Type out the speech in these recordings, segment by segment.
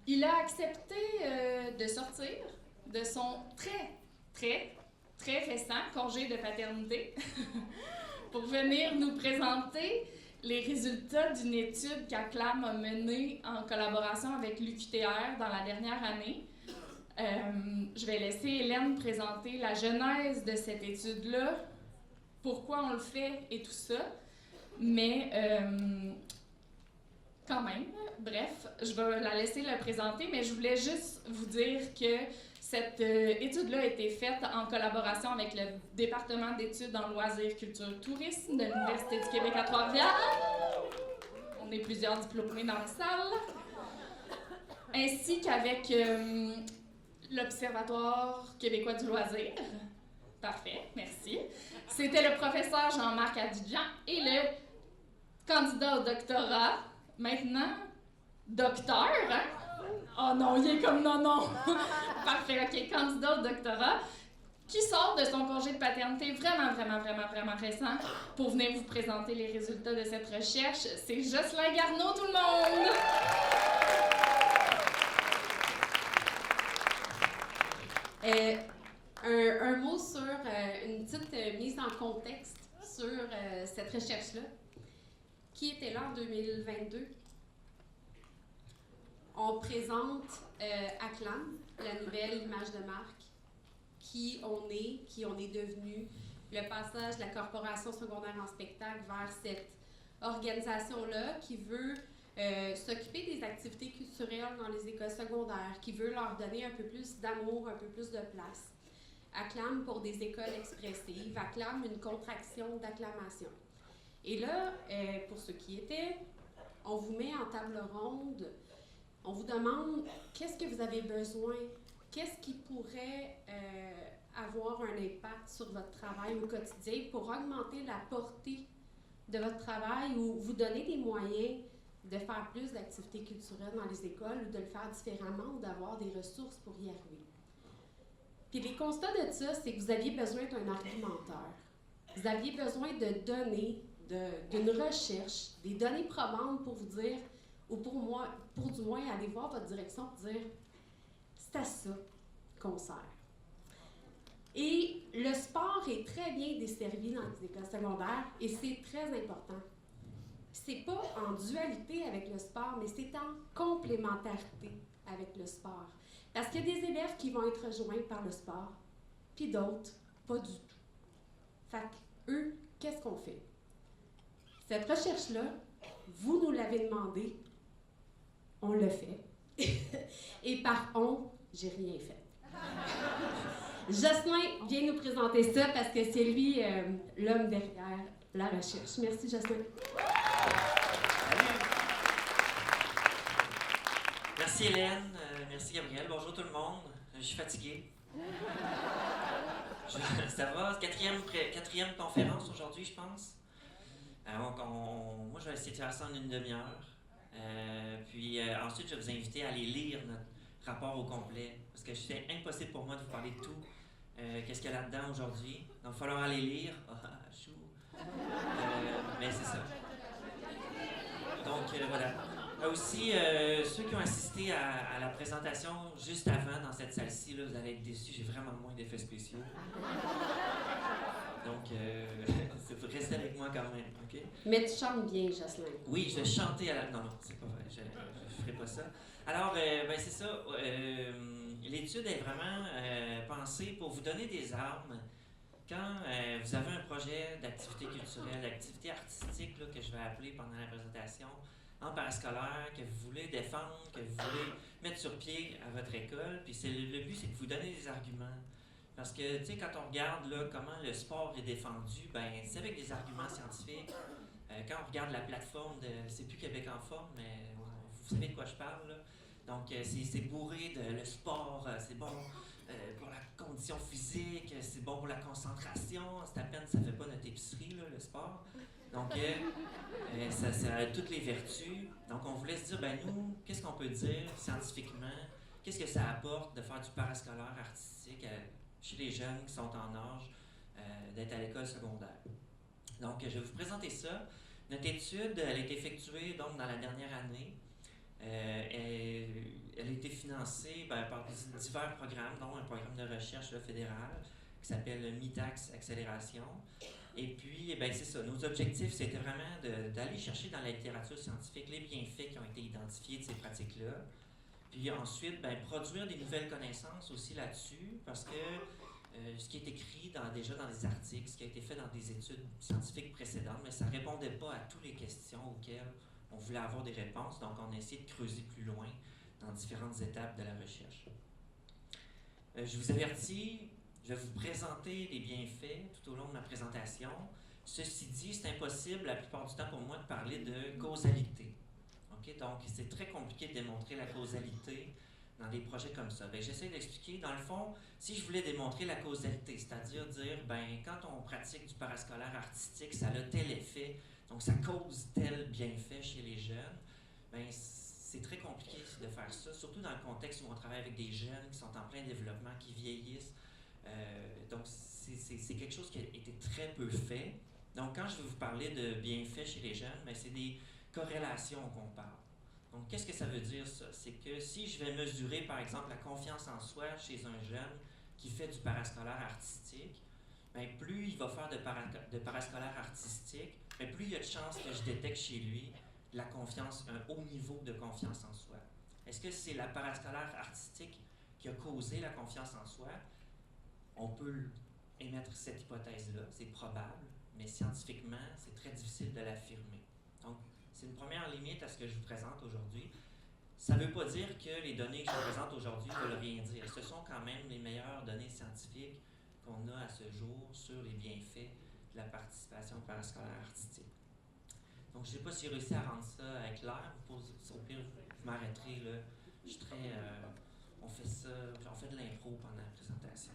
Il a accepté de sortir de son très récent congé de paternité pour venir nous présenter les résultats d'une étude qu'ACLAM a menée en collaboration avec l'UQTR dans la dernière année. Je vais laisser Hélène présenter la genèse de cette étude-là, pourquoi on le fait et tout ça. Mais quand même, bref, je vais la laisser le présenter, mais je voulais juste vous dire que cette étude-là a été faite en collaboration avec le département d'études en loisirs, culture, tourisme de l'Université du Québec à Trois-Rivières. On est plusieurs diplômés dans la salle. Ainsi qu'avec l'Observatoire québécois du loisir. Parfait, merci. C'était le professeur Jean-Marc Adidjan et le candidat au doctorat, maintenant docteur, hein? Oh non, il est comme non. Parfait, ok, candidat au doctorat, qui sort de son congé de paternité vraiment récent pour venir vous présenter les résultats de cette recherche. C'est Jocelyn Garneau, tout le monde! Un mot sur une petite mise en contexte sur cette recherche-là, qui était là en 2022. On présente ACLAM, la nouvelle image de marque, qui on est devenu, le passage de la corporation secondaire en spectacle vers cette organisation-là qui veut s'occuper des activités culturelles dans les écoles secondaires, qui veut leur donner un peu plus d'amour, un peu plus de place. ACLAM pour des écoles expressives, ACLAM une contraction d'acclamation. Et là, pour ceux qui étaient, on vous met en table ronde, on vous demande qu'est-ce que vous avez besoin, qu'est-ce qui pourrait avoir un impact sur votre travail au quotidien pour augmenter la portée de votre travail ou vous donner des moyens de faire plus d'activités culturelles dans les écoles ou de le faire différemment ou d'avoir des ressources pour y arriver. Puis les constats de ça, c'est que vous aviez besoin d'un argumentaire. Vous aviez besoin de données, d'une recherche, des données probantes pour vous dire, ou pour du moins aller voir votre direction et dire c'est à ça qu'on sert. Et le sport est très bien desservi dans les écoles secondaires et c'est très important. C'est pas en dualité avec le sport, mais c'est en complémentarité avec le sport. Parce qu'il y a des élèves qui vont être rejoints par le sport, puis d'autres, pas du tout. Fait eux, qu'est-ce qu'on fait? Cette recherche-là, vous nous l'avez demandé, on le fait. Et par on, j'ai rien fait. Jocelyn vient nous présenter ça parce que c'est lui l'homme derrière la recherche. Merci, Jocelyn. Merci Hélène, merci Gabriel. Bonjour tout le monde. Je suis fatigué. Ça va? Quatrième conférence aujourd'hui, je pense. Moi, je vais essayer de faire ça en une demi-heure. Puis ensuite, je vais vous inviter à aller lire notre rapport au complet. Parce que c'est impossible pour moi de vous parler de tout. Qu'est-ce qu'il y a là-dedans aujourd'hui? Donc, il va falloir aller lire. Chou. Mais c'est ça. Donc, voilà. Aussi, ceux qui ont assisté à la présentation juste avant dans cette salle-ci, là, vous allez être déçus. J'ai vraiment moins d'effets spéciaux. Donc, vous restez avec moi quand même, OK? Mais tu chantes bien, Jocelyn. Oui, je vais chanter à la... Non, c'est pas vrai. Je ferai pas ça. Alors, ben c'est ça. L'étude est vraiment pensée pour vous donner des armes quand vous avez un projet d'activité culturelle, d'activité artistique là, que je vais appeler pendant la présentation, en parascolaire, que vous voulez défendre, que vous voulez mettre sur pied à votre école. Puis le but, c'est de vous donner des arguments. Parce que, tu sais, quand on regarde là, comment le sport est défendu, ben c'est avec des arguments scientifiques. Quand on regarde la plateforme de C'est plus Québec en forme, mais vous savez de quoi je parle, là. Donc, c'est bourré de le sport, c'est bon pour la condition physique, c'est bon pour la concentration. C'est à peine, ça fait pas notre épicerie, là, le sport. Donc, ça a toutes les vertus. Donc, on voulait se dire, ben nous, qu'est-ce qu'on peut dire scientifiquement? Qu'est-ce que ça apporte de faire du parascolaire artistique chez les jeunes qui sont en âge d'être à l'école secondaire? Donc, je vais vous présenter ça. Notre étude, elle a été effectuée donc, dans la dernière année. Elle est financé par divers programmes, dont un programme de recherche là, fédéral qui s'appelle MITAX Accélération. Et puis, c'est ça. Nos objectifs, c'était vraiment d'aller chercher dans la littérature scientifique les bienfaits qui ont été identifiés de ces pratiques-là. Puis ensuite, produire des nouvelles connaissances aussi là-dessus, parce que ce qui est écrit déjà dans des articles, ce qui a été fait dans des études scientifiques précédentes, mais ça ne répondait pas à toutes les questions auxquelles on voulait avoir des réponses. Donc, on a essayé de creuser plus loin dans différentes étapes de la recherche. Je vous avertis, je vais vous présenter les bienfaits tout au long de ma présentation. Ceci dit, c'est impossible la plupart du temps pour moi de parler de causalité. Okay? Donc, c'est très compliqué de démontrer la causalité dans des projets comme ça. J'essaie d'expliquer, dans le fond, si je voulais démontrer la causalité, c'est-à-dire dire, quand on pratique du parascolaire artistique, ça a tel effet, donc ça cause tel bienfait chez les jeunes, c'est très compliqué de faire ça, surtout dans le contexte où on travaille avec des jeunes qui sont en plein développement, qui vieillissent. Donc, c'est quelque chose qui a été très peu fait. Donc, quand je vais vous parler de bienfaits chez les jeunes, c'est des corrélations qu'on parle. Donc, qu'est-ce que ça veut dire, ça? C'est que si je vais mesurer, par exemple, la confiance en soi chez un jeune qui fait du parascolaire artistique, plus il va faire de parascolaire artistique, plus il y a de chances que je détecte chez lui la confiance, un haut niveau de confiance en soi. Est-ce que c'est la parascolaire artistique qui a causé la confiance en soi? On peut émettre cette hypothèse-là, c'est probable, mais scientifiquement, c'est très difficile de l'affirmer. Donc, c'est une première limite à ce que je vous présente aujourd'hui. Ça ne veut pas dire que les données que je vous présente aujourd'hui ne veulent rien dire. Ce sont quand même les meilleures données scientifiques qu'on a à ce jour sur les bienfaits de la participation parascolaire artistique. Donc, je ne sais pas si j'ai réussi à rendre ça clair. Au pire, vous m'arrêterez là. Je suis très... on fait ça, on fait de l'impro pendant la présentation.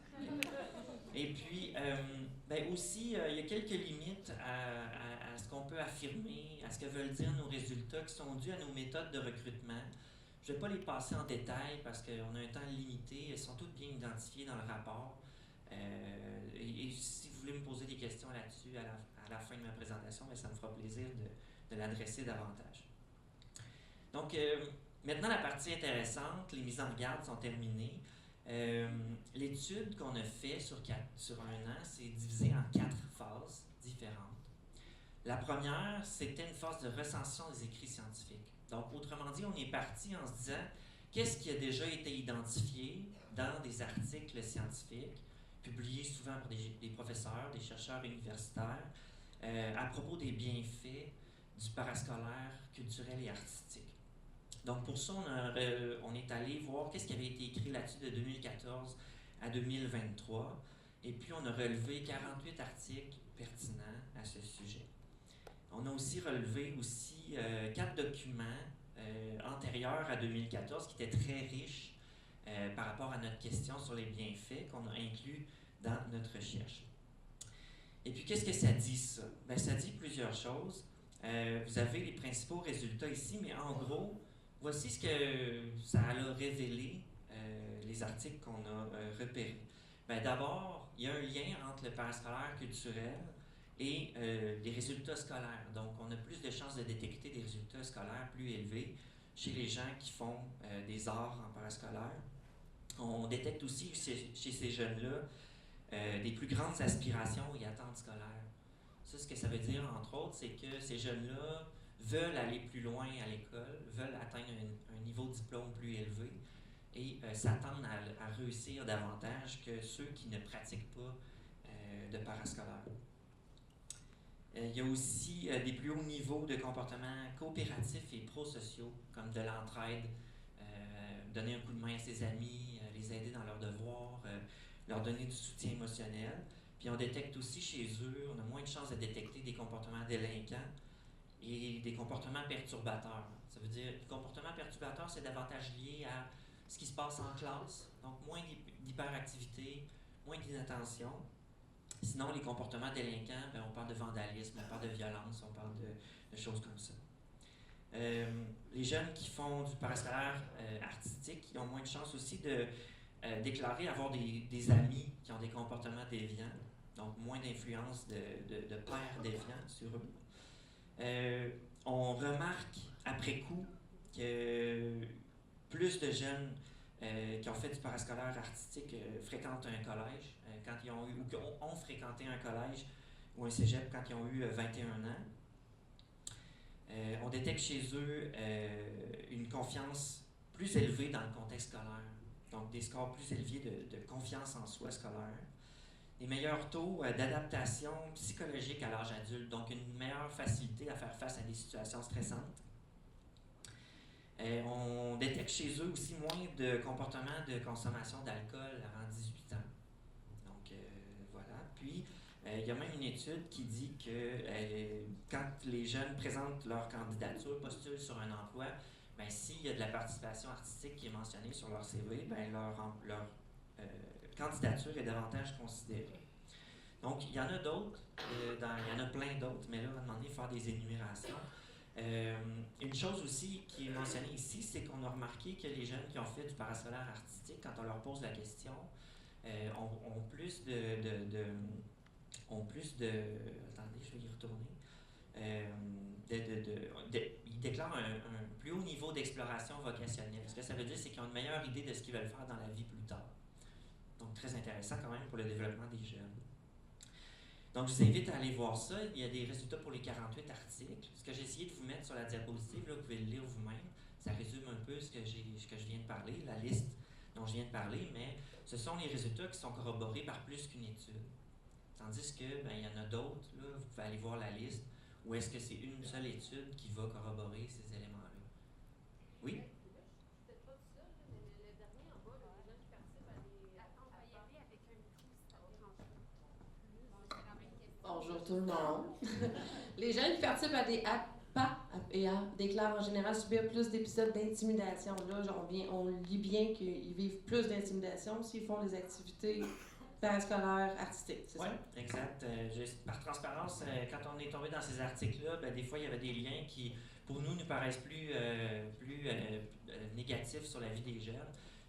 Et puis, aussi, il y a quelques limites à ce qu'on peut affirmer, à ce que veulent dire nos résultats qui sont dus à nos méthodes de recrutement. Je ne vais pas les passer en détail parce qu'on a un temps limité. Elles sont toutes bien identifiées dans le rapport. Et si vous voulez me poser des questions là-dessus à la fin de ma présentation, ça me fera plaisir de l'adresser davantage. Donc, maintenant, la partie intéressante, les mises en garde sont terminées. L'étude qu'on a faite sur un an, c'est divisé en 4 phases différentes. La première, c'était une phase de recension des écrits scientifiques. Donc, autrement dit, on est parti en se disant qu'est-ce qui a déjà été identifié dans des articles scientifiques, publiés souvent par des professeurs, des chercheurs universitaires, à propos des bienfaits du parascolaire culturel et artistique. Donc, pour ça, on est allé voir qu'est-ce qui avait été écrit là-dessus de 2014 à 2023. Et puis, on a relevé 48 articles pertinents à ce sujet. On a aussi relevé 4 documents antérieurs à 2014 qui étaient très riches par rapport à notre question sur les bienfaits qu'on a inclus dans notre recherche. Et puis, qu'est-ce que ça dit, ça? Ça dit plusieurs choses. Vous avez les principaux résultats ici, mais en gros, voici ce que ça a révélé, les articles qu'on a repérés. D'abord, il y a un lien entre le parascolaire culturel et les résultats scolaires. Donc, on a plus de chances de détecter des résultats scolaires plus élevés chez les gens qui font des arts en parascolaire. On détecte aussi chez ces jeunes-là des plus grandes aspirations et attentes scolaires. Ça, ce que ça veut dire, entre autres, c'est que ces jeunes-là veulent aller plus loin à l'école, veulent atteindre un niveau de diplôme plus élevé et s'attendent à réussir davantage que ceux qui ne pratiquent pas de parascolaire. Il y a aussi des plus hauts niveaux de comportements coopératifs et prosociaux, comme de l'entraide, donner un coup de main à ses amis, les aider dans leurs devoirs, leur donner du soutien émotionnel. Puis on détecte aussi chez eux, on a moins de chances de détecter des comportements délinquants et des comportements perturbateurs. Ça veut dire, les comportements perturbateurs, c'est davantage lié à ce qui se passe en classe, donc moins d'hyperactivité, moins d'inattention. Sinon, les comportements délinquants, on parle de vandalisme, on parle de violence, on parle de choses comme ça. Les jeunes qui font du parascolaire artistique, ils ont moins de chances aussi de déclarer avoir des amis qui ont des comportements déviants, donc moins d'influence de pairs déviants sur eux. On remarque après coup que plus de jeunes qui ont fait du parascolaire artistique fréquentent un collège, quand ils ont eu, ou qui ont fréquenté un collège ou un cégep quand ils ont eu 21 ans. On détecte chez eux une confiance plus élevée dans le contexte scolaire, donc des scores plus élevés de confiance en soi scolaire, des meilleurs taux d'adaptation psychologique à l'âge adulte, donc une meilleure facilité à faire face à des situations stressantes. On détecte chez eux aussi moins de comportements de consommation d'alcool avant 18 ans. Donc, voilà. Puis, il y a même une étude qui dit que quand les jeunes présentent leur candidature, postulent sur un emploi, ben, s'il y a de la participation artistique qui est mentionnée sur leur CV, ben, leur candidature est davantage considérée. Donc, il y en a d'autres, il y en a plein d'autres, mais là, on va demander de faire des énumérations. Une chose aussi qui est mentionnée ici, c'est qu'on a remarqué que les jeunes qui ont fait du parascolaire artistique, quand on leur pose la question, ont plus de attendez, je vais y retourner. Ils déclarent un plus haut niveau d'exploration vocationnelle. Ce que ça veut dire, c'est qu'ils ont une meilleure idée de ce qu'ils veulent faire dans la vie plus tard. Donc, très intéressant quand même pour le développement des jeunes. Donc, je vous invite à aller voir ça. Il y a des résultats pour les 48 articles. Ce que j'ai essayé de vous mettre sur la diapositive, là, vous pouvez le lire vous-même. Ça résume un peu ce que je viens de parler, la liste dont je viens de parler, mais ce sont les résultats qui sont corroborés par plus qu'une étude. Tandis que, ben, il y en a d'autres, là, vous pouvez aller voir la liste, ou est-ce que c'est une seule étude qui va corroborer ces éléments-là? Oui? Bonjour tout le monde. Les jeunes qui participent à des APA déclarent en général subir plus d'épisodes d'intimidation. Là, on lit bien qu'ils vivent plus d'intimidation s'ils font des activités parascolaires artistiques, c'est ça? Oui, exact. Par transparence, quand on est tombé dans ces articles-là, ben, des fois, il y avait des liens qui, pour nous paraissent plus négatifs sur la vie des jeunes.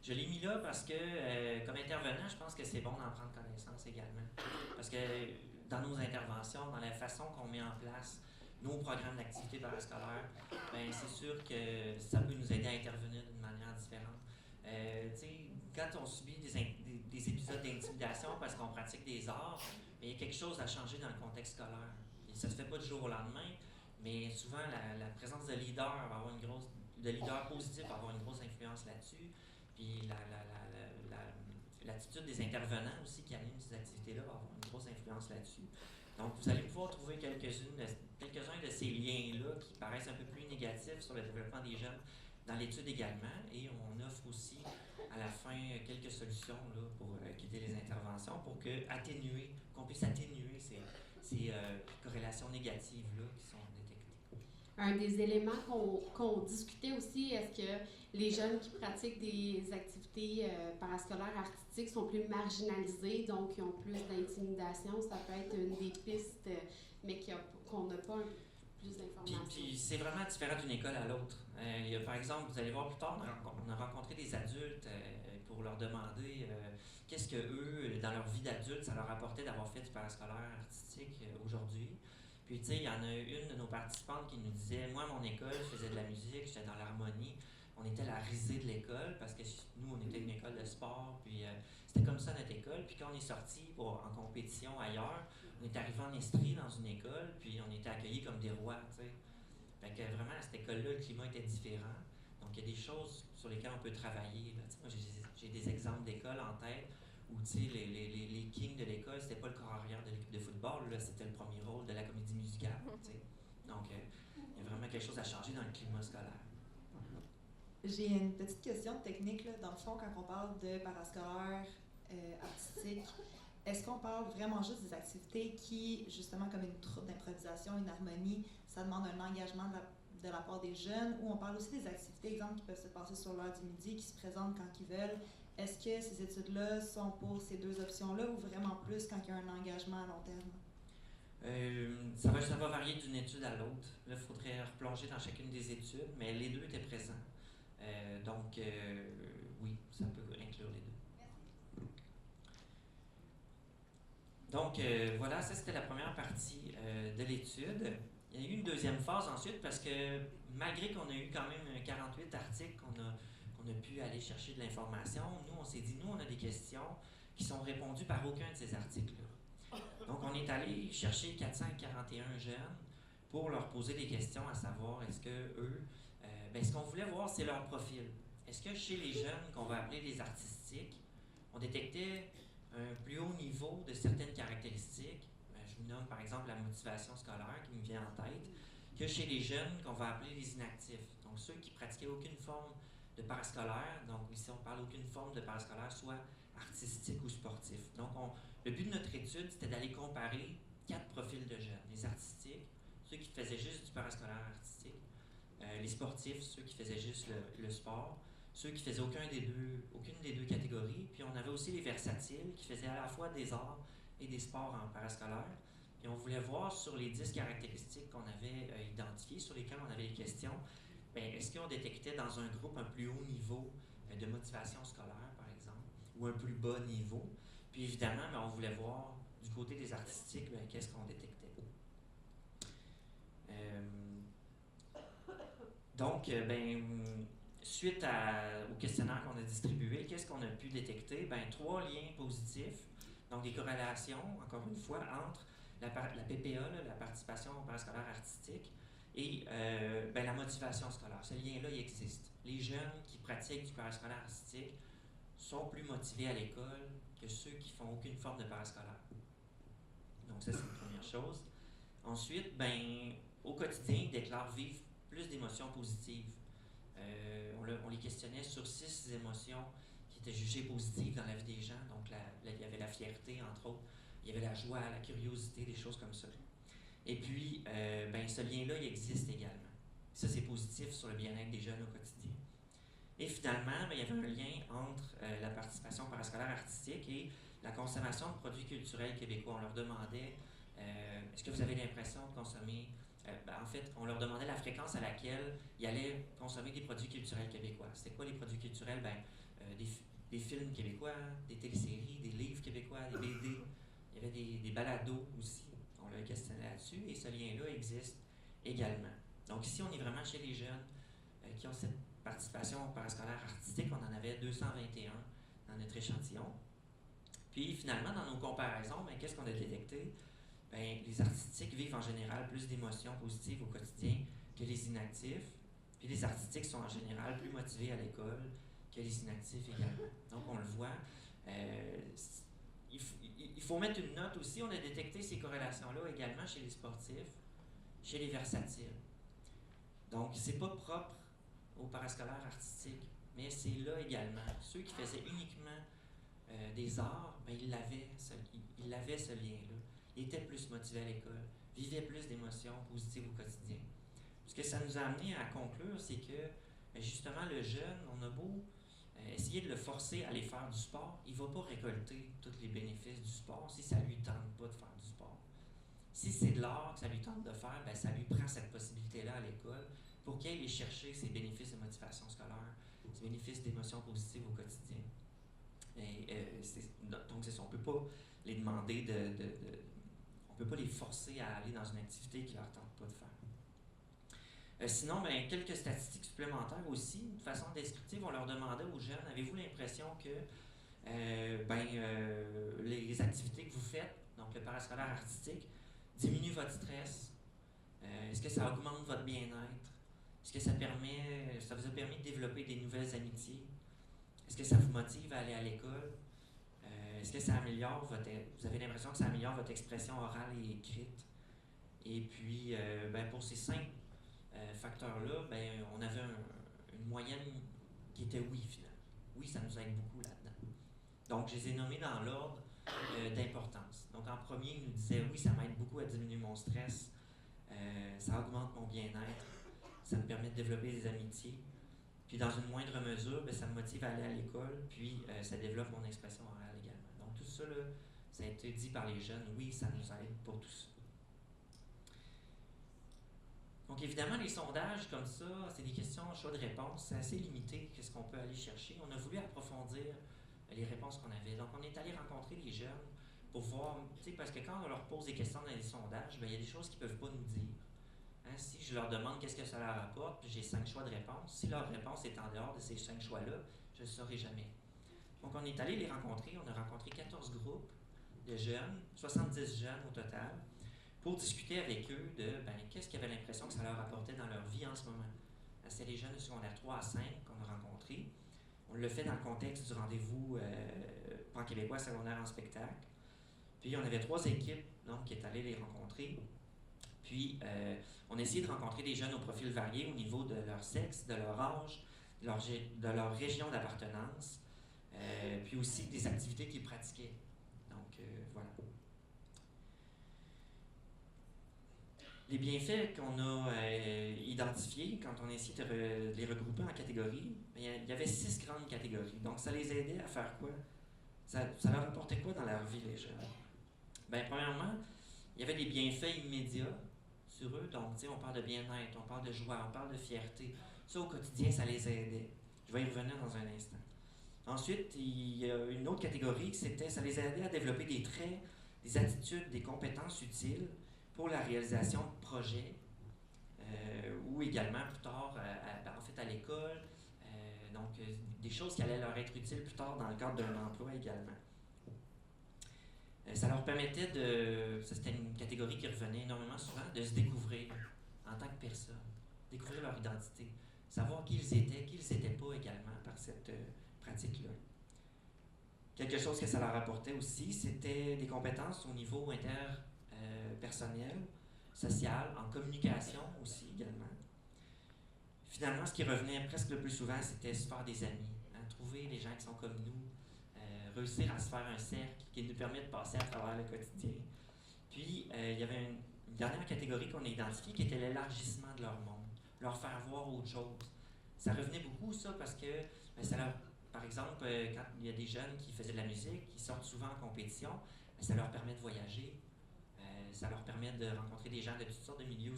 Je l'ai mis là parce que, comme intervenant, je pense que c'est bon d'en prendre connaissance également. Parce que dans nos interventions, dans la façon qu'on met en place nos programmes d'activité parascolaire, ben, c'est sûr que ça peut nous aider à intervenir d'une manière différente. Quand on subit des épisodes d'intimidation parce qu'on pratique des arts, il y a quelque chose à changer dans le contexte scolaire. Et ça ne se fait pas du jour au lendemain, mais souvent la présence de leaders positifs va avoir une grosse influence là-dessus. Puis l'attitude des intervenants aussi qui animent ces activités-là va avoir une grosse influence là-dessus. Donc, vous allez pouvoir trouver quelques-uns de ces liens-là qui paraissent un peu plus négatifs sur le développement des jeunes dans l'étude également. Et on offre aussi à la fin quelques solutions là, pour guider les interventions pour qu'on puisse atténuer ces corrélations négatives-là qui sont détectées. Un des éléments qu'on discutait aussi, est-ce que les jeunes qui pratiquent des activités parascolaires artistiques sont plus marginalisés, donc ils ont plus d'intimidation? Ça peut être une des pistes, mais qu'on n'a pas plus d'informations. Puis c'est vraiment différent d'une école à l'autre. Par exemple, vous allez voir plus tard, on a rencontré des adultes pour leur demander qu'est-ce que eux, dans leur vie d'adulte, ça leur apportait d'avoir fait du parascolaire artistique aujourd'hui. Puis, tu sais, il y en a une de nos participantes qui nous disait, moi, à mon école, je faisais de la musique, j'étais dans l'harmonie. On était la risée de l'école parce que nous, on était une école de sport. Puis, c'était comme ça notre école. Puis, quand on est sorti en compétition ailleurs, on est arrivé en Estrie dans une école, puis on était accueillis comme des rois, tu sais. Fait que vraiment, à cette école-là, le climat était différent. Donc, il y a des choses sur lesquelles on peut travailler. Là. Moi, j'ai des exemples d'écoles en tête où les kings de l'école, c'était pas le corps arrière de l'équipe de football, là, c'était le premier rôle de la comédie musicale. Donc, il y a vraiment quelque chose à changer dans le climat scolaire. J'ai une petite question technique. Là. Dans le fond, quand on parle de parascolaire artistique, est-ce qu'on parle vraiment juste des activités qui, justement, comme une troupe d'improvisation, une harmonie, ça demande un engagement de la part des jeunes, ou on parle aussi des activités, exemple, qui peuvent se passer sur l'heure du midi, qui se présentent quand ils veulent? Est-ce que ces études-là sont pour ces deux options-là ou vraiment plus quand il y a un engagement à long terme? Ça va varier d'une étude à l'autre. Là, il faudrait replonger dans chacune des études, mais les deux étaient présents. Donc, oui, ça peut inclure les deux. Donc, voilà, ça c'était la première partie de l'étude. Il y a eu une deuxième phase ensuite parce que malgré qu'on a eu quand même 48 articles qu'on a on a pu aller chercher de l'information. Nous, on s'est dit, nous, on a des questions qui sont répondues par aucun de ces articles-là. Donc, on est allé chercher 441 jeunes pour leur poser des questions à savoir est-ce que eux, ce qu'on voulait voir, c'est leur profil. Est-ce que chez les jeunes qu'on va appeler les artistiques, on détectait un plus haut niveau de certaines caractéristiques, je vous nomme par exemple la motivation scolaire qui me vient en tête, que chez les jeunes qu'on va appeler les inactifs, donc ceux qui pratiquaient aucune forme de parascolaire, donc ici on parle aucune forme de parascolaire, soit artistique ou sportif. Donc le but de notre étude, c'était d'aller comparer 4 profils de jeunes, les artistiques, ceux qui faisaient juste du parascolaire artistique, les sportifs, ceux qui faisaient juste le sport, ceux qui faisaient aucune des deux catégories, puis on avait aussi les versatiles qui faisaient à la fois des arts et des sports en parascolaire. Puis on voulait voir sur les 10 caractéristiques qu'on avait identifiées, sur lesquelles on avait des questions, est-ce qu'on détectait dans un groupe un plus haut niveau de motivation scolaire, par exemple, ou un plus bas niveau. Puis évidemment, on voulait voir du côté des artistiques, qu'est-ce qu'on détectait. Donc, suite au questionnaire qu'on a distribué, qu'est-ce qu'on a pu détecter? 3 liens positifs, donc des corrélations, encore une fois, entre la PPA, la participation parascolaire artistique, et la motivation scolaire. Ce lien-là, il existe. Les jeunes qui pratiquent du parascolaire artistique sont plus motivés à l'école que ceux qui font aucune forme de parascolaire. Donc ça, c'est la première chose. Ensuite, au quotidien, ils déclarent vivre plus d'émotions positives. On les questionnait sur 6 émotions qui étaient jugées positives dans la vie des gens. Donc, il y avait la fierté, entre autres. Il y avait la joie, la curiosité, des choses comme ça. Et puis, ce lien-là, il existe également. Ça, c'est positif sur le bien-être des jeunes au quotidien. Et finalement, il y avait un lien entre la participation parascolaire artistique et la consommation de produits culturels québécois. On leur demandait, est-ce que vous avez l'impression de consommer... en fait, on leur demandait la fréquence à laquelle ils allaient consommer des produits culturels québécois. C'était quoi les produits culturels? Des films québécois, des téléséries, des livres québécois, des BD. Il y avait des balados aussi. On l'a questionné là-dessus et ce lien-là existe également. Donc ici, on est vraiment chez les jeunes qui ont cette participation parascolaire artistique. On en avait 221 dans notre échantillon. Puis finalement, dans nos comparaisons, qu'est-ce qu'on a détecté? Les artistiques vivent en général plus d'émotions positives au quotidien que les inactifs. Puis les artistiques sont en général plus motivés à l'école que les inactifs également. Donc on le voit. Il faut mettre une note aussi. On a détecté ces corrélations-là également chez les sportifs, chez les versatiles. Donc c'est pas propre au parascolaire artistique, mais c'est là également. Ceux qui faisaient uniquement des arts, ils l'avaient ce lien-là. Ils étaient plus motivés à l'école, vivaient plus d'émotions positives au quotidien. Ce que ça nous a amené à conclure, c'est que justement le jeune, on a beau essayer de le forcer à aller faire du sport, il ne va pas récolter tous les bénéfices du sport si ça ne lui tente pas de faire du sport. Si c'est de l'art que ça lui tente de faire, ça lui prend cette possibilité-là à l'école pour qu'il aille chercher ses bénéfices de motivation scolaire, ses bénéfices d'émotions positives au quotidien. Donc c'est ça, on ne peut pas les demander on ne peut pas les forcer à aller dans une activité qui ne leur tente pas de faire. Sinon, quelques statistiques supplémentaires aussi. De façon descriptive, on leur demandait aux jeunes, avez-vous l'impression que les activités que vous faites, donc le parascolaire artistique, diminuent votre stress? Est-ce que ça augmente votre bien-être? Est-ce que ça vous a permis de développer des nouvelles amitiés? Est-ce que ça vous motive à aller à l'école? Est-ce que ça améliore vous avez l'impression que ça améliore votre expression orale et écrite? Et puis, pour ces 5 facteurs-là, on avait une moyenne qui était oui, finalement. Oui, ça nous aide beaucoup là-dedans. Donc, je les ai nommés dans l'ordre d'importance. Donc, en premier, ils nous disaient oui, ça m'aide beaucoup à diminuer mon stress, ça augmente mon bien-être, ça me permet de développer des amitiés. Puis, dans une moindre mesure, ça me motive à aller à l'école, puis ça développe mon expression orale également. Donc, tout ça, là, ça a été dit par les jeunes, oui, ça nous aide pour tout ça. Donc, évidemment, les sondages comme ça, c'est des questions choix de réponse, c'est assez limité qu'est-ce qu'on peut aller chercher. On a voulu approfondir les réponses qu'on avait. Donc, on est allé rencontrer les jeunes pour voir, parce que quand on leur pose des questions dans les sondages, il y a des choses qu'ils ne peuvent pas nous dire. Hein, si je leur demande qu'est-ce que ça leur apporte, puis j'ai 5 choix de réponse, si leur réponse est en dehors de ces 5 choix-là, je ne le saurai jamais. Donc, on est allé les rencontrer. On a rencontré 14 groupes de jeunes, 70 jeunes au total, pour discuter avec eux de qu'est-ce qu'ils avaient l'impression que ça leur apportait dans leur vie en ce moment. C'était les jeunes de secondaire 3 à 5 qu'on a rencontrés. On l'a fait dans le contexte du rendez-vous pan-québécois secondaire en spectacle. Puis, on avait 3 équipes donc, qui est allées les rencontrer. Puis, on a essayé de rencontrer des jeunes au profil varié au niveau de leur sexe, de leur âge, de leur région d'appartenance, puis aussi des activités qu'ils pratiquaient. Donc, voilà. Les bienfaits qu'on a identifiés quand on a essayé de les regrouper en catégories, il y avait 6 grandes catégories. Donc, ça les aidait à faire quoi? Ça leur apportait quoi dans leur vie, les jeunes? Premièrement, il y avait des bienfaits immédiats sur eux. Donc, tu sais, on parle de bien-être, on parle de joie, on parle de fierté. Ça, au quotidien, ça les aidait. Je vais y revenir dans un instant. Ensuite, il y a une autre catégorie, ça les aidait à développer des traits, des attitudes, des compétences utiles pour la réalisation de projets, ou également plus tard, à l'école. Donc, des choses qui allaient leur être utiles plus tard dans le cadre d'un emploi également. Ça leur permettait ça c'était une catégorie qui revenait énormément souvent, de se découvrir en tant que personne, découvrir leur identité, savoir qui ils étaient pas également par cette pratique-là. Quelque chose que ça leur apportait aussi, c'était des compétences au niveau interpersonnel, social, en communication aussi également. Finalement, ce qui revenait presque le plus souvent, c'était se faire des amis, hein, trouver des gens qui sont comme nous, réussir à se faire un cercle qui nous permet de passer à travers le quotidien. Puis, il y avait une dernière catégorie qu'on a identifiée qui était l'élargissement de leur monde, leur faire voir autre chose. Ça revenait beaucoup, ça, parce que par exemple, quand il y a des jeunes qui faisaient de la musique, qui sortent souvent en compétition, ça leur permet de voyager, ça leur permet de rencontrer des gens de toutes sortes de milieux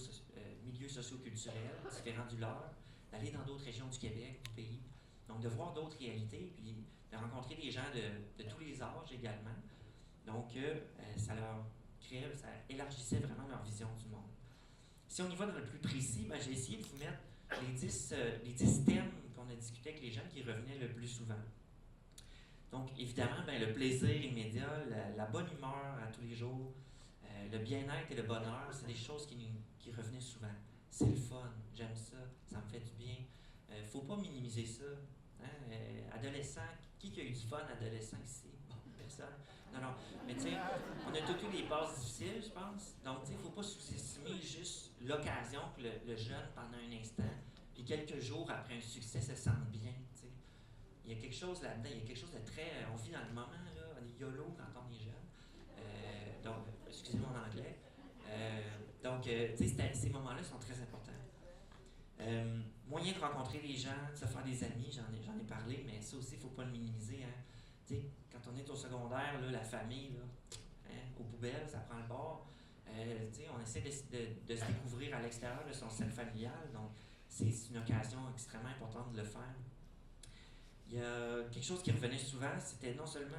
socio-culturels différents du leur, d'aller dans d'autres régions du Québec, du pays. Donc, de voir d'autres réalités, puis de rencontrer des gens de tous les âges également. Donc, ça élargissait vraiment leur vision du monde. Si on y va dans le plus précis, j'ai essayé de vous mettre les 10 thèmes qu'on a discutés avec les jeunes qui revenaient le plus souvent. Donc, évidemment, le plaisir immédiat, la bonne humeur à tous les jours, le bien-être et le bonheur, c'est des choses qui revenaient souvent. C'est le fun, j'aime ça, ça me fait du bien. Faut pas minimiser ça. Hein? Adolescent, qui a eu du fun adolescent ici? Bon, personne. Non, mais tu sais, on a tous eu des passes difficiles, je pense. Donc, tu sais, il ne faut pas sous-estimer juste l'occasion que le jeune, pendant un instant, puis quelques jours après un succès, se sente bien, tu sais. Il y a quelque chose là-dedans, il y a quelque chose de très... On vit dans le moment, là, on est YOLO quand on est jeune. Donc, excusez mon anglais. Tu sais, ces moments-là sont très importants. Moyen de rencontrer des gens, de se faire des amis, j'en ai parlé, mais ça aussi, il ne faut pas le minimiser. Hein. Tu sais, quand on est au secondaire, là, la famille, là, hein, aux poubelles, ça prend le bord. Tu sais, on essaie de se découvrir à l'extérieur de son cercle familial, donc c'est une occasion extrêmement importante de le faire. Il y a quelque chose qui revenait souvent, c'était non seulement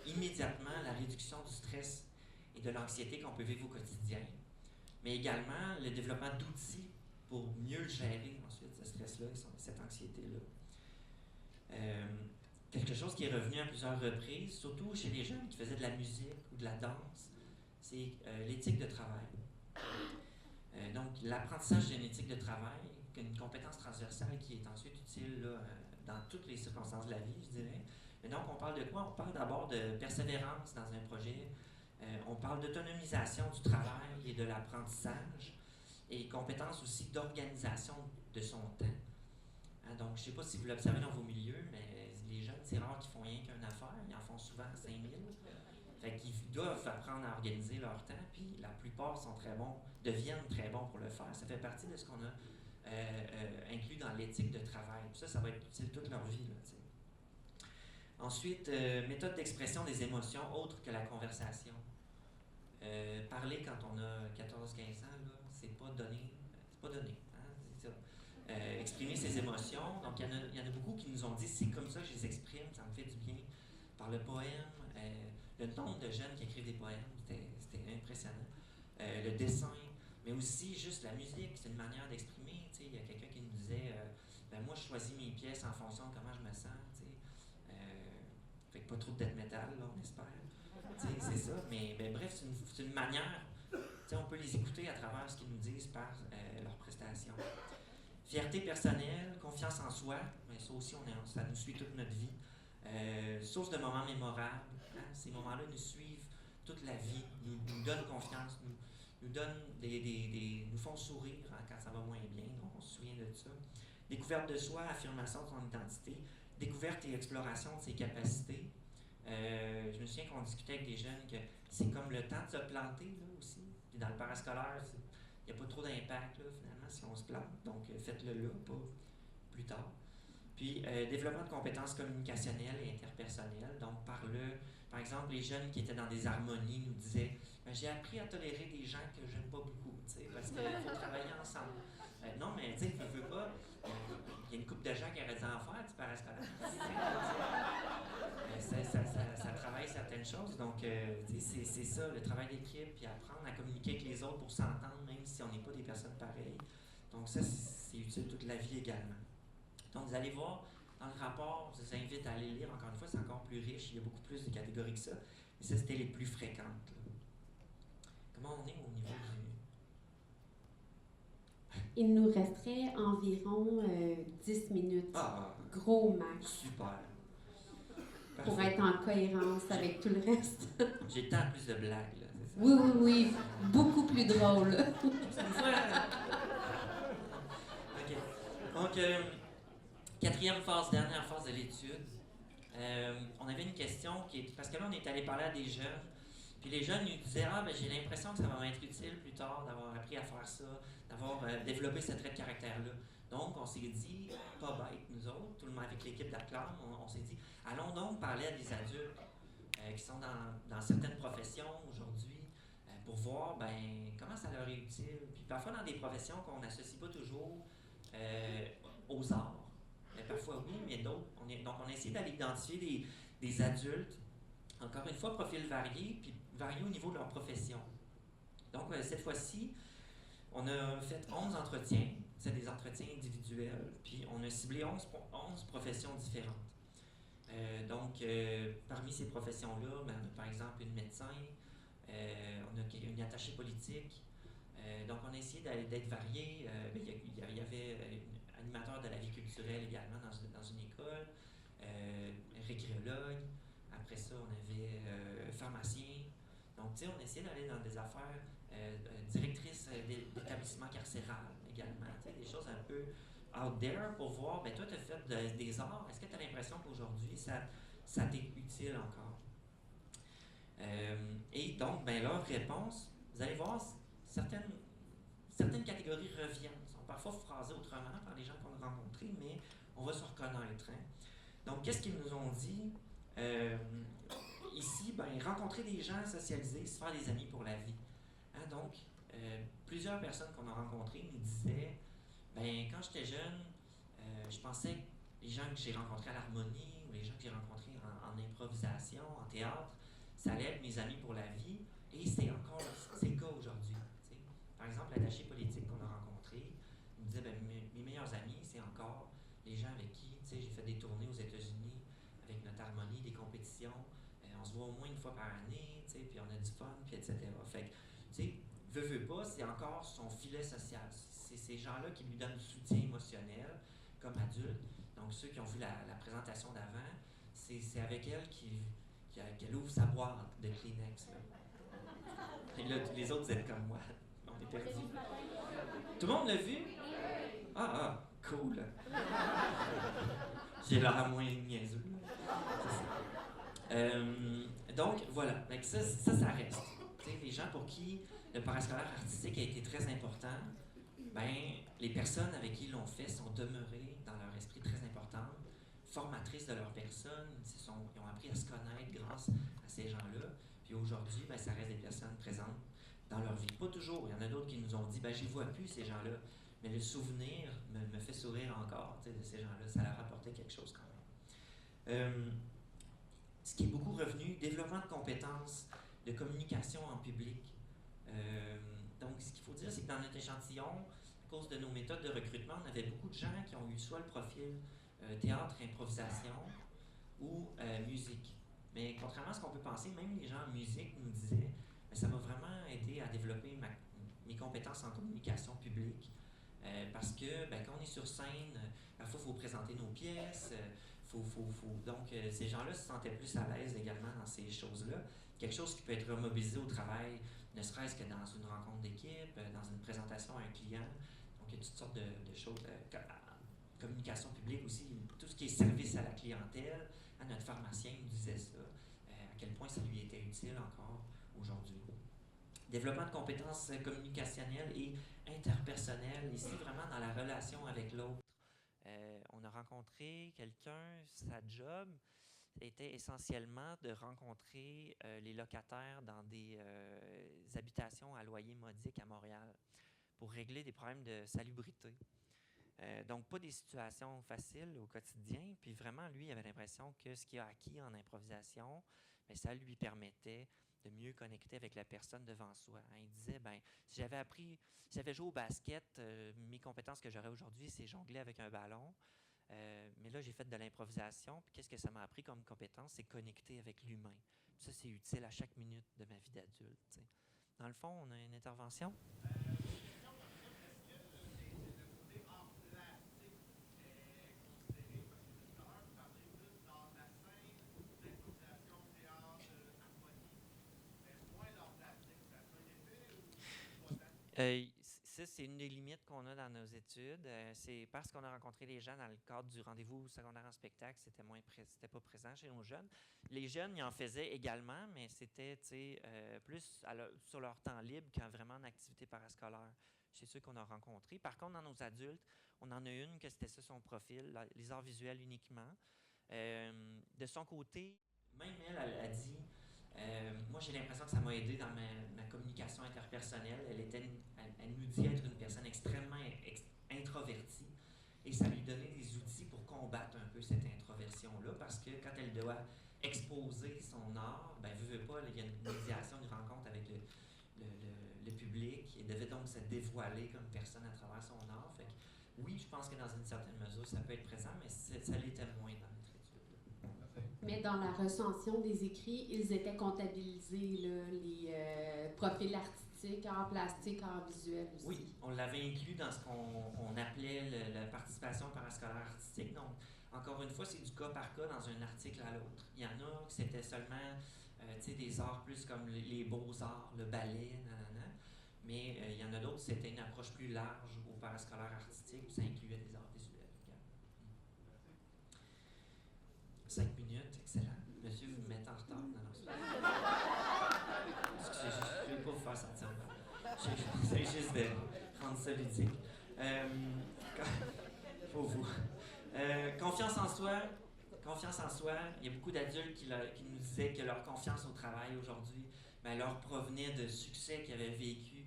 immédiatement la réduction du stress et de l'anxiété qu'on peut vivre au quotidien, mais également le développement d'outils pour mieux le gérer ensuite, ce stress-là, cette anxiété-là. Quelque chose qui est revenu à plusieurs reprises, surtout chez les jeunes qui faisaient de la musique ou de la danse, c'est l'éthique de travail. Donc, l'apprentissage d'une éthique de travail, une compétence transversale qui est ensuite utile là, dans toutes les circonstances de la vie, je dirais. Mais donc, on parle de quoi? On parle d'abord de persévérance dans un projet. On parle d'autonomisation du travail et de l'apprentissage. Et compétences aussi d'organisation de son temps. Hein, donc, je ne sais pas si vous l'observez dans vos milieux, mais les jeunes, c'est rare qu'ils font rien qu'une affaire. Ils en font souvent 5000. Fait qu'ils doivent apprendre à organiser leur temps, puis la plupart deviennent très bons pour le faire. Ça fait partie de ce qu'on a inclus dans l'éthique de travail. Puis ça va être utile toute leur vie. Là, ensuite, méthode d'expression des émotions autres que la conversation. Parler quand on a 14-15 ans, là, c'est pas donné. Hein, c'est ça. Exprimer ses émotions. Donc, il y en a beaucoup qui nous ont dit c'est comme ça que je les exprime, ça me fait du bien. Par le poème, le nombre de jeunes qui écrivent des poèmes, c'était impressionnant. Le dessin, mais aussi juste la musique, c'est une manière d'exprimer. Tu sais, il y a quelqu'un qui nous disait, ben moi je choisis mes pièces en fonction de comment je me sens. Tu sais. Fait que pas trop de death metal, là, on espère. Tu sais, c'est ça. Mais ben, bref, c'est une manière. Tu sais, on peut les écouter à travers ce qu'ils nous disent par leurs prestations. Fierté personnelle, confiance en soi, mais ça aussi, ça nous suit toute notre vie. Source de moments mémorables. Hein, ces moments-là nous suivent toute la vie, nous donnent confiance, nous donnent nous font sourire hein, quand ça va moins bien, donc on se souvient de ça. Découverte de soi, affirmation de son identité, découverte et exploration de ses capacités. Je me souviens qu'on discutait avec des jeunes que c'est comme le temps de se planter là aussi. Puis dans le parascolaire, il n'y a pas trop d'impact là, finalement si on se plante, donc faites-le là, pas plus tard. Puis développement de compétences communicationnelles et interpersonnelles, donc par exemple, les jeunes qui étaient dans des harmonies nous disaient j'ai appris à tolérer des gens que j'aime pas beaucoup, parce qu'il faut travailler ensemble. Non, mais tu sais, veux pas, il y a une couple de gens qui auraient dû en faire du parascolaire. Ça travaille certaines choses, donc c'est ça, le travail d'équipe, puis apprendre à communiquer avec les autres pour s'entendre, même si on n'est pas des personnes pareilles. Donc ça, c'est utile toute la vie également. Donc vous allez voir, dans le rapport, je vous invite à aller lire, encore une fois, c'est encore plus riche, il y a beaucoup plus de catégories que ça, mais ça, c'était les plus fréquentes. Là. Comment on est au niveau du... Il nous resterait environ 10 minutes, gros max. Super. Pour Parfait. être en cohérence avec tout le reste. J'ai tant plus de blagues, là, c'est ça? Oui, beaucoup plus drôle. OK. Donc, quatrième phase, dernière phase de l'étude. On avait une question parce que là, on est allé parler à des jeunes, puis les jeunes nous disaient ben, j'ai l'impression que ça va m'être utile plus tard d'avoir appris à faire ça, d'avoir développé ce trait de caractère-là. Donc, on s'est dit, pas bête, nous autres, tout le monde avec l'équipe d'Acclam, on s'est dit, allons donc parler à des adultes qui sont dans certaines professions aujourd'hui pour voir comment ça leur est utile. Puis parfois dans des professions qu'on n'associe pas toujours aux arts. Parfois oui, mais d'autres. Donc on a essayé d'aller identifier des adultes, encore une fois, profils variés, puis variés au niveau de leur profession. Donc cette fois-ci, on a fait 11 entretiens. C'est des entretiens individuels, puis on a ciblé 11 professions différentes. Parmi ces professions-là, on a par exemple une médecin, on a une attachée politique. Donc on a essayé d'être varié. Il y avait un animateur de la vie culturelle également dans une école, récréologue. Après ça, on avait pharmacien. Donc tu sais, on a essayé d'aller dans des affaires, directrice d'établissement carcéral également, des choses un peu out there pour voir, toi tu as fait des arts, est-ce que tu as l'impression qu'aujourd'hui ça t'est utile encore? Et donc, leur réponse, vous allez voir, certaines catégories reviennent, sont parfois phrasées autrement par les gens qu'on a rencontrés, mais on va se reconnaître. Hein? Donc, qu'est-ce qu'ils nous ont dit? Ici, rencontrer des gens, socialiser, se faire des amis pour la vie. Hein? Donc, plusieurs personnes qu'on a rencontrées nous disaient quand j'étais jeune, je pensais que les gens que j'ai rencontrés à l'harmonie ou les gens que j'ai rencontrés en improvisation, en théâtre, ça allait être mes amis pour la vie et c'est le cas aujourd'hui. T'sais. Par exemple, l'attaché politique qu'on a rencontré nous disait mes meilleurs amis, c'est encore les gens avec qui j'ai fait des tournées aux États-Unis avec notre harmonie, des compétitions. On se voit au moins une fois par année, puis on a du fun, puis etc. Fait que, tu sais, veut pas, c'est encore son filet social. C'est ces gens-là qui lui donnent du soutien émotionnel comme adulte. Donc, ceux qui ont vu la présentation d'avant, c'est avec elle qu'elle ouvre sa boîte de Kleenex. Là. Et là, les autres, vous êtes comme moi. On est perdus. Tout le monde l'a vu? Ah, cool. J'ai l'air moins niaiseux. Donc, voilà. Donc, ça reste. T'sais, les gens pour qui le parascolaire artistique a été très important, les personnes avec qui ils l'ont fait sont demeurées dans leur esprit très importantes, formatrices de leur personne, ils ont appris à se connaître grâce à ces gens-là. Puis aujourd'hui, ça reste des personnes présentes dans leur vie. Pas toujours. Il y en a d'autres qui nous ont dit je ne vois plus ces gens-là, mais le souvenir me fait sourire encore de ces gens-là. Ça leur apportait quelque chose quand même. Ce qui est beaucoup revenu, développement de compétences de communication en public. Donc, ce qu'il faut dire, c'est que dans notre échantillon, à cause de nos méthodes de recrutement, on avait beaucoup de gens qui ont eu soit le profil théâtre, improvisation ou musique. Mais contrairement à ce qu'on peut penser, même les gens en musique nous disaient ça m'a vraiment aidé à développer mes compétences en communication publique. Parce que quand on est sur scène, parfois il faut présenter nos pièces. Donc, ces gens-là se sentaient plus à l'aise également dans ces choses-là. Quelque chose qui peut être remobilisé au travail, ne serait-ce que dans une rencontre d'équipe, dans une présentation à un client. Donc, il y a toutes sortes de choses. Communication publique aussi, tout ce qui est service à la clientèle. Notre pharmacien nous disait ça, à quel point ça lui était utile encore aujourd'hui. Développement de compétences communicationnelles et interpersonnelles, ici vraiment dans la relation avec l'autre. On a rencontré quelqu'un, sa job était essentiellement de rencontrer les locataires dans des habitations à loyer modique à Montréal pour régler des problèmes de salubrité. Donc, pas des situations faciles au quotidien. Puis vraiment, lui, il avait l'impression que ce qu'il a acquis en improvisation, bien, ça lui permettait de mieux connecter avec la personne devant soi. Il disait, si j'avais joué au basket, mes compétences que j'aurais aujourd'hui, c'est jongler avec un ballon. Mais là, j'ai fait de l'improvisation. Puis qu'est-ce que ça m'a appris comme compétence? C'est connecter avec l'humain. Puis ça, c'est utile à chaque minute de ma vie d'adulte. T'sais. Dans le fond, on a une intervention. Ça, c'est une des limites qu'on a dans nos études. C'est parce qu'on a rencontré les gens dans le cadre du rendez-vous secondaire en spectacle, c'était pas présent chez nos jeunes. Les jeunes, ils en faisaient également, mais c'était plus sur leur temps libre qu'en vraiment en activité parascolaire. C'est ceux qu'on a rencontrés. Par contre, dans nos adultes, on en a une que c'était ça son profil, les arts visuels uniquement. De son côté, même elle a dit... moi, j'ai l'impression que ça m'a aidé dans ma communication interpersonnelle. Elle nous dit être une personne extrêmement introvertie et ça lui donnait des outils pour combattre un peu cette introversion-là parce que quand elle doit exposer son art, veut pas, il y a une médiation, une rencontre avec le public et devait donc se dévoiler comme personne à travers son art. Fait que, oui, je pense que dans une certaine mesure, ça peut être présent, mais ça l'était moins dans notre étude. Mais dans la recension des écrits, ils étaient comptabilisés, là, les profils artistiques, arts plastiques, arts visuels aussi. Oui, on l'avait inclus dans ce qu'on appelait la participation parascolaire artistique. Donc, encore une fois, c'est du cas par cas dans un article à l'autre. Il y en a que c'était seulement des arts plus comme les beaux-arts, le ballet, nanana. Mais il y en a d'autres, c'était une approche plus large au parascolaire artistique, où ça incluait des arts visuels. 5 minutes, excellent. Monsieur, vous me mettez en retard. Non, excusez, je ne vais pas vous faire sentir mal. C'est juste de rendre ça ludique. Pour vous. Confiance en soi. Confiance en soi. Il y a beaucoup d'adultes qui nous disaient que leur confiance au travail aujourd'hui leur provenait de succès qu'ils avaient vécu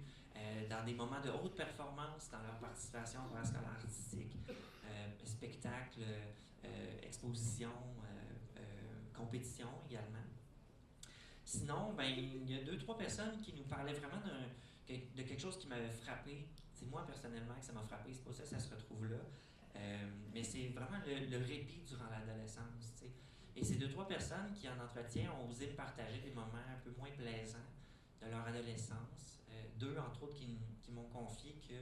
dans des moments de haute performance dans leur participation au parascolaire artistique, spectacle, exposition, compétition également. Sinon, il y a 2-3 personnes qui nous parlaient vraiment de quelque chose qui m'avait frappé. C'est moi personnellement que ça m'a frappé, c'est pas ça que ça se retrouve là. Mais c'est vraiment le répit durant l'adolescence. T'sais. Et ces 2-3 personnes qui en entretien ont osé me partager des moments un peu moins plaisants de leur adolescence. 2, entre autres, qui m'ont confié que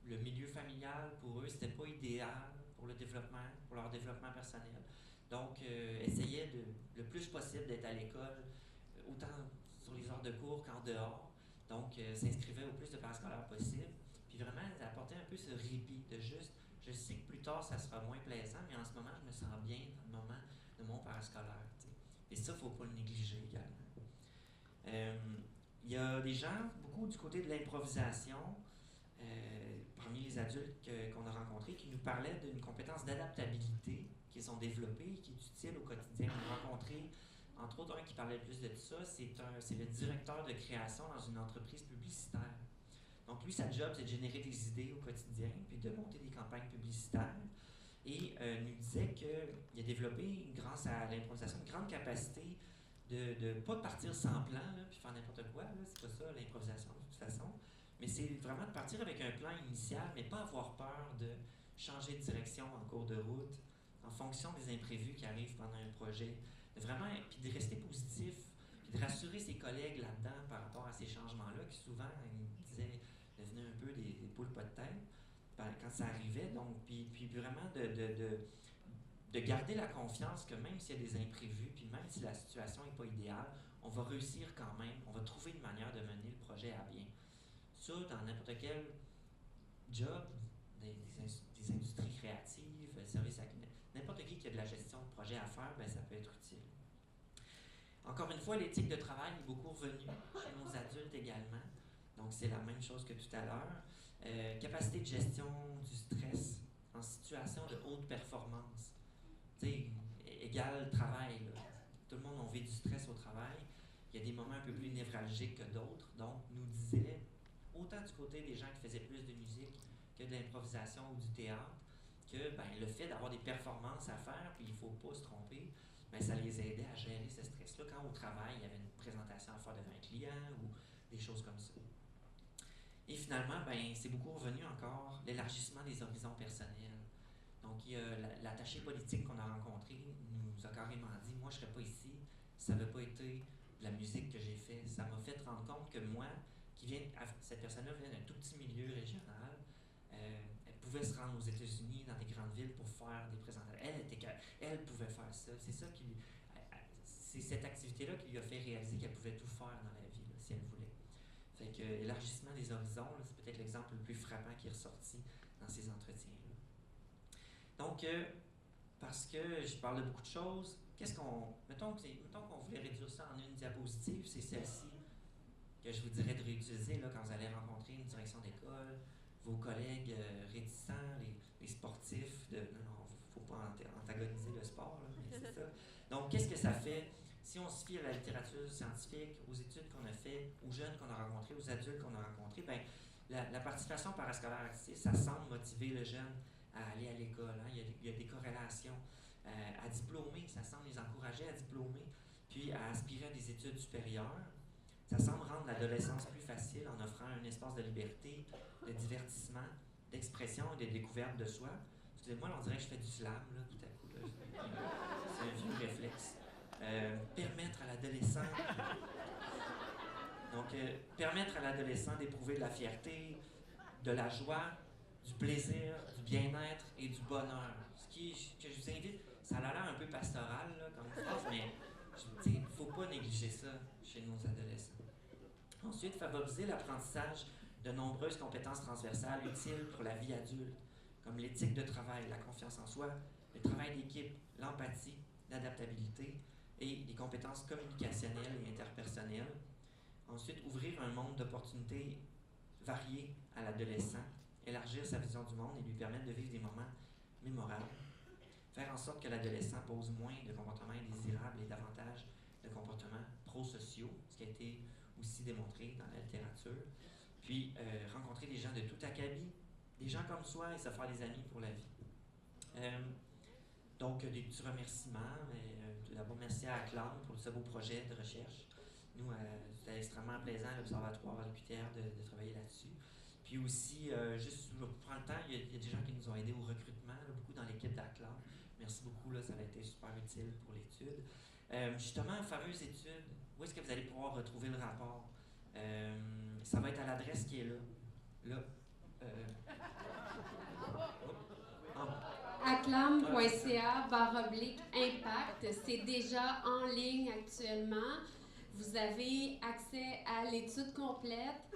le milieu familial, pour eux, c'était pas idéal pour leur développement personnel. Donc, essayaient le plus possible d'être à l'école, autant sur les heures de cours qu'en dehors. Donc, s'inscrivaient au plus de parascolaire possible. Puis vraiment, apporter un peu ce répit de juste, je sais que plus tard, ça sera moins plaisant, mais en ce moment, je me sens bien dans le moment de mon parascolaire. T'sais. Et ça, il ne faut pas le négliger également. Il y a des gens, beaucoup du côté de l'improvisation, parmi les adultes qu'on a rencontrés, qui nous parlaient d'une compétence d'adaptabilité qu'ils ont développée et qui est utile au quotidien. On a rencontré, entre autres, un qui parlait plus de ça, c'est le directeur de création dans une entreprise publicitaire. Donc lui, sa job, c'est de générer des idées au quotidien, puis de monter des campagnes publicitaires. Et nous disait qu'il a développé, grâce à l'improvisation, une grande capacité de ne pas partir sans plan, là, puis faire n'importe quoi. Là, c'est pas ça l'improvisation de toute façon. Mais c'est vraiment de partir avec un plan initial, mais pas avoir peur de changer de direction en cours de route, en fonction des imprévus qui arrivent pendant un projet. De vraiment, puis de rester positif, puis de rassurer ses collègues là-dedans par rapport à ces changements-là, qui souvent, ils disaient, devenaient un peu des poules pas de tête quand ça arrivait. Donc, puis vraiment de garder la confiance que même s'il y a des imprévus, puis même si la situation n'est pas idéale, on va réussir quand même, on va trouver une manière de mener le projet à bien. Ça, dans n'importe quel job, des industries créatives, services à n'importe qui a de la gestion de projet à faire, ben, ça peut être utile. Encore une fois, l'éthique de travail est beaucoup revenue chez nos adultes également. Donc, c'est la même chose que tout à l'heure. Capacité de gestion du stress en situation de haute performance. Tu sais, égal travail. Là. Tout le monde a vécu du stress au travail. Il y a des moments un peu plus névralgiques que d'autres. Donc, nous disait, autant du côté des gens qui faisaient plus de musique que de l'improvisation ou du théâtre, que ben, le fait d'avoir des performances à faire, puis il ne faut pas se tromper, ben, ça les aidait à gérer ce stress-là quand au travail, il y avait une présentation à faire devant un client ou des choses comme ça. Et finalement, ben, c'est beaucoup revenu encore l'élargissement des horizons personnels. Donc, il y a l'attaché politique qu'on a rencontré nous a carrément dit, moi, je ne serais pas ici, ça n'avait pas été de la musique que j'ai fait. Ça m'a fait rendre compte que moi, cette personne-là vient d'un tout petit milieu régional, elle pouvait se rendre aux États-Unis, dans des grandes villes pour faire des présentations. Elle pouvait faire ça. C'est cette activité-là qui lui a fait réaliser qu'elle pouvait tout faire dans la vie, là, si elle voulait. Fait que l'élargissement des horizons, là, c'est peut-être l'exemple le plus frappant qui est ressorti dans ces entretiens-là. Donc, parce que je parle de beaucoup de choses, mettons qu'on voulait réduire ça en une diapositive, c'est celle-ci que je vous dirais de réutiliser là, quand vous allez rencontrer une direction d'école, vos collègues réticents, les sportifs. Non, il ne faut pas antagoniser le sport, là, mais c'est ça. Donc, qu'est-ce que ça fait? Si on se fie à la littérature scientifique, aux études qu'on a faites, aux jeunes qu'on a rencontrés, aux adultes qu'on a rencontrés, ben, la participation parascolaire active, ça semble motiver le jeune à aller à l'école. Hein? Il y a des corrélations. À diplômer, ça semble les encourager à diplômer, puis à aspirer à des études supérieures. Ça semble rendre l'adolescence plus facile en offrant un espace de liberté, de divertissement, d'expression et de découverte de soi. Excusez-moi, on dirait que je fais du slam, là, tout à coup. Là. C'est un vieux réflexe. Permettre à l'adolescent... Donc, permettre à l'adolescent d'éprouver de la fierté, de la joie, du plaisir, du bien-être et du bonheur. Que je vous invite, ça a l'air un peu pastoral là, comme phrase, mais il ne faut pas négliger ça chez nos adolescents. Ensuite, favoriser l'apprentissage de nombreuses compétences transversales utiles pour la vie adulte, comme l'éthique de travail, la confiance en soi, le travail d'équipe, l'empathie, l'adaptabilité et les compétences communicationnelles et interpersonnelles. Ensuite, ouvrir un monde d'opportunités variées à l'adolescent, élargir sa vision du monde et lui permettre de vivre des moments mémorables. Faire en sorte que l'adolescent pose moins de comportements indésirables et davantage de comportements prosociaux, ce qui a été aussi démontré dans la littérature. Puis, rencontrer des gens de tout acabit, des gens comme soi et se faire des amis pour la vie. Donc, des petits remerciements. D'abord, merci à Acclam pour ce beau projet de recherche. Nous, c'était extrêmement plaisant à l'Observatoire à l'UQTR de travailler là-dessus. Puis aussi, juste pour prendre le temps, il y a des gens qui nous ont aidés au recrutement, là, beaucoup dans l'équipe d'Acclam. Merci beaucoup, là, ça a été super utile pour l'étude. Justement, fameuse étude, où est-ce que vous allez pouvoir retrouver le rapport? Ça va être à l'adresse qui est là. Là. acclam.ca/impact. C'est déjà en ligne actuellement. Vous avez accès à l'étude complète.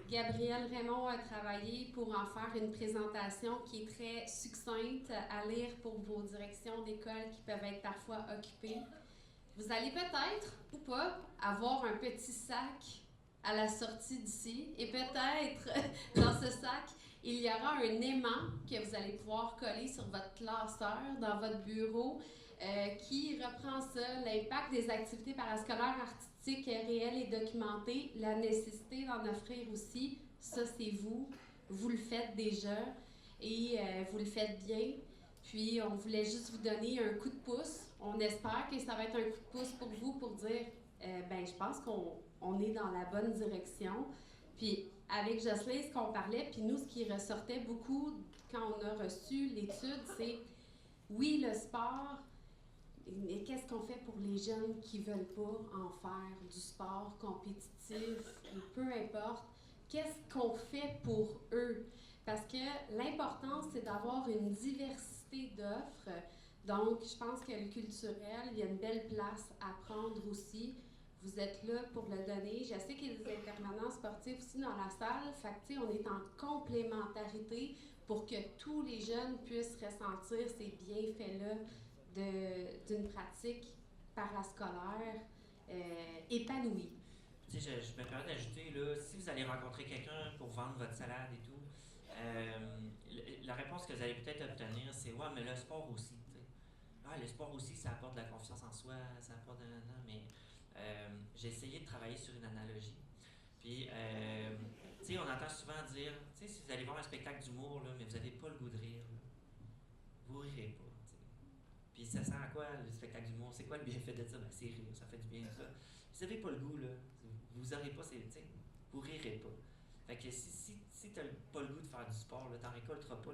Gabrielle Raymond a travaillé pour en faire une présentation qui est très succincte à lire pour vos directions d'école qui peuvent être parfois occupées. Vous allez peut-être, ou pas, avoir un petit sac à la sortie d'ici. Et peut-être, dans ce sac, il y aura un aimant que vous allez pouvoir coller sur votre classeur dans votre bureau qui reprend ça, l'impact des activités parascolaires artistiques réelles et documentées, la nécessité d'en offrir aussi. Ça, c'est vous. Vous le faites déjà et vous le faites bien. Puis, on voulait juste vous donner un coup de pouce. On espère que ça va être un coup de pouce pour vous pour dire, je pense qu'on est dans la bonne direction. Puis, avec Jocelyn, ce qu'on parlait, puis nous, ce qui ressortait beaucoup quand on a reçu l'étude, c'est oui, le sport, mais qu'est-ce qu'on fait pour les jeunes qui ne veulent pas en faire du sport compétitif, ou peu importe, qu'est-ce qu'on fait pour eux? Parce que l'important, c'est d'avoir une diversité d'offres. Donc, je pense que le culturel, il y a une belle place à prendre aussi. Vous êtes là pour le donner. Je sais qu'il y a des intervenants sportifs aussi dans la salle. Fait que, tu sais, on est en complémentarité pour que tous les jeunes puissent ressentir ces bienfaits-là d'une pratique parascolaire épanouie. Tu sais, je me permets d'ajouter, là, si vous allez rencontrer quelqu'un pour vendre votre salade et tout, la réponse que vous allez peut-être obtenir, c'est « Ouais, mais le sport aussi. » Ah, le sport aussi, ça apporte de la confiance en soi, ça apporte mais j'ai essayé de travailler sur une analogie. Puis, tu sais, on entend souvent dire, tu sais, si vous allez voir un spectacle d'humour, là, mais vous n'avez pas le goût de rire, là, vous rirez pas. T'sais. Puis ça sert à quoi le spectacle d'humour? C'est quoi le bienfait de ça? Ben, c'est rire, ça fait du bien ça. Si vous n'avez pas le goût, là, vous n'aurez pas, vous rirez pas. Fait que si tu n'as pas le goût de faire du sport, tu n'en récolteras pas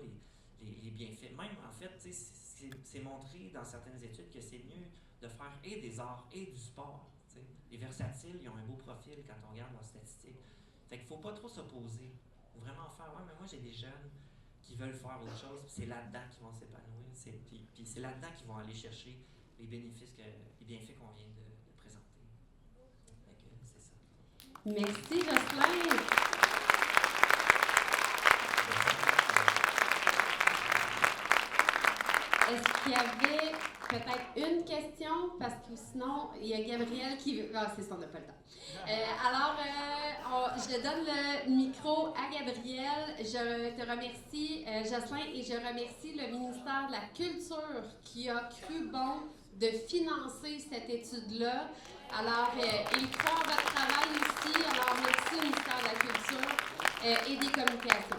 les bienfaits. Même, en fait, c'est montré dans certaines études que c'est mieux de faire et des arts et du sport. T'sais. Les versatiles, ils ont un beau profil quand on regarde leurs statistiques. Fait qu'il ne faut pas trop s'opposer. Il faut vraiment faire, ouais, mais moi j'ai des jeunes qui veulent faire autre chose, puis c'est là-dedans qu'ils vont s'épanouir. Puis c'est là-dedans qu'ils vont aller chercher les bénéfices, les bienfaits qu'on vient de présenter. Fait que c'est ça. Merci, Jocelyn. Est-ce qu'il y avait peut-être une question? Parce que sinon, il y a Gabrielle qui veut... Ah, c'est ça, on n'a pas le temps. Je donne le micro à Gabrielle. Je te remercie, Jocelyn, et je remercie le ministère de la Culture qui a cru bon de financer cette étude-là. Alors, ils font votre travail aussi. Alors, merci au ministère de la Culture et des Communications.